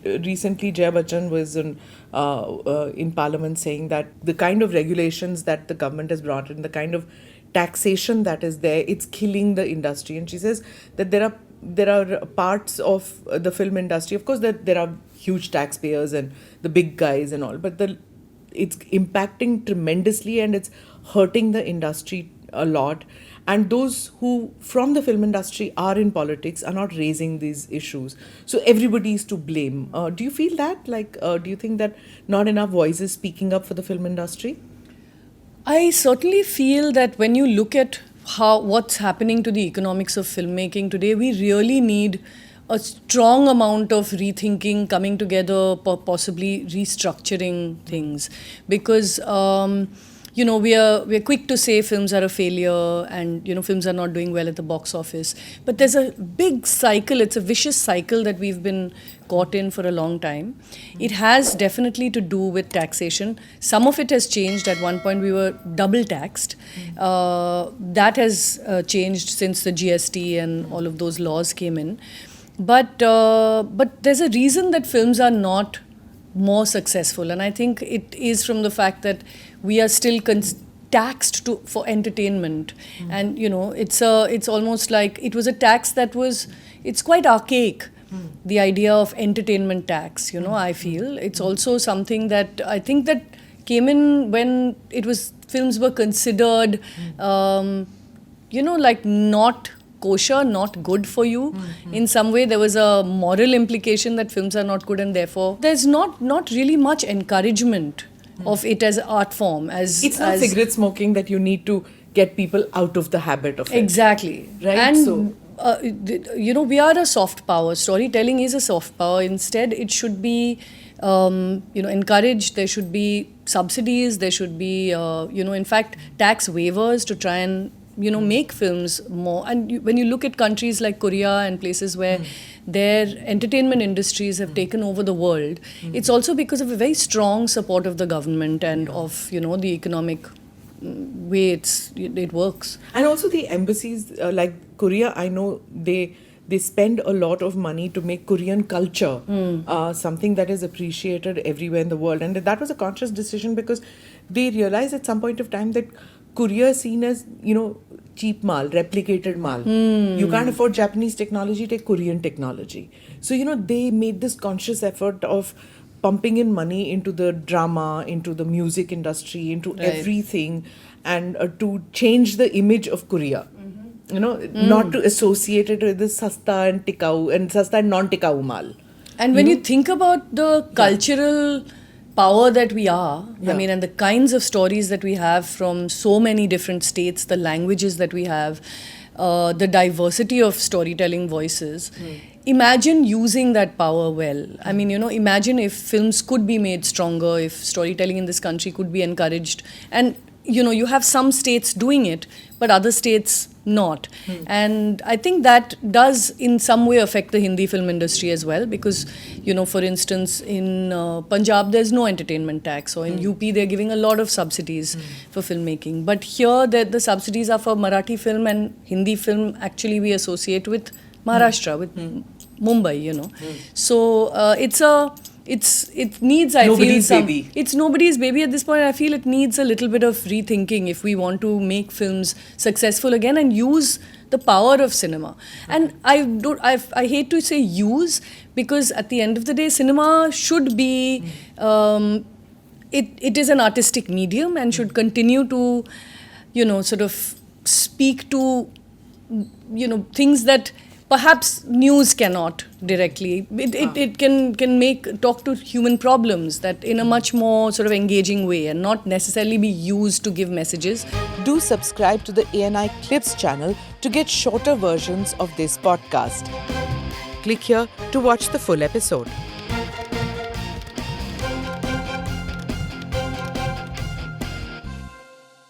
recently Jaya Bachchan was in Parliament saying that the kind of regulations that the government has brought in, the kind of taxation that is there, it's killing the industry. And she says that there are parts of the film industry, of course, that there are huge taxpayers and the big guys and all, but it's impacting tremendously and it's hurting the industry a lot. And those who from the film industry are in politics are not raising these issues. So everybody is to blame. Do you feel that? Do you think that not enough voices speaking up for the film industry? I certainly feel that when you look at what's happening to the economics of filmmaking today, we really need a strong amount of rethinking, coming together, possibly restructuring things. Because we're quick to say films are a failure and films are not doing well at the box office, but there's a big cycle. It's a vicious cycle that we've been caught in for a long time. It has definitely to do with taxation. Some of it has changed. At one point we were double taxed. That has changed since the GST and all of those laws came in. But there's a reason that films are not more successful, and I think it is from the fact that we are still taxed for entertainment. And it's almost like it was a tax it's quite archaic, the idea of entertainment tax. I feel it's also something that I think that came in when films were considered like not kosher, not good for you. In some way there was a moral implication that films are not good, and therefore there's not really much encouragement of it as an art form. It's not cigarette smoking that you need to get people out of the habit of it. Exactly. Right? And we are a soft power. Storytelling is a soft power. Instead it should be encouraged. There should be subsidies. There should be in fact tax waivers to try and make films more. And when you look at countries like Korea and places where their entertainment industries have taken over the world, it's also because of a very strong support of the government and of the economic way it works. And also the embassies like Korea, I know they spend a lot of money to make Korean culture something that is appreciated everywhere in the world. And that was a conscious decision because they realized at some point of time that Korea is seen as, cheap mal, replicated mal. You can't afford Japanese technology, take Korean technology. So, they made this conscious effort of pumping in money into the drama, into the music industry, into everything, and to change the image of Korea. Not to associate it with this sasta and tikau and sasta and non-tikau mal. And when you think about the cultural power that we are, and the kinds of stories that we have from so many different states, the languages that we have, the diversity of storytelling voices, imagine using that power well. Imagine if films could be made stronger, if storytelling in this country could be encouraged. And, you have some states doing it, but other states not. And I think that does in some way affect the Hindi film industry as well, because, for instance, in Punjab there's no entertainment tax, or in UP they're giving a lot of subsidies for filmmaking. But here the subsidies are for Marathi film, and Hindi film actually we associate with Maharashtra, with Mumbai, So it needs, I nobody's feel, baby. It's nobody's baby at this point. I feel it needs a little bit of rethinking if we want to make films successful again and use the power of cinema. And I hate to say use, because at the end of the day, cinema should be, it is an artistic medium and should continue to, sort of speak to, things that perhaps news cannot directly. It can talk to human problems that in a much more sort of engaging way, and not necessarily be used to give messages. Do subscribe to the ANI Clips channel to get shorter versions of this podcast. Click here to watch the full episode.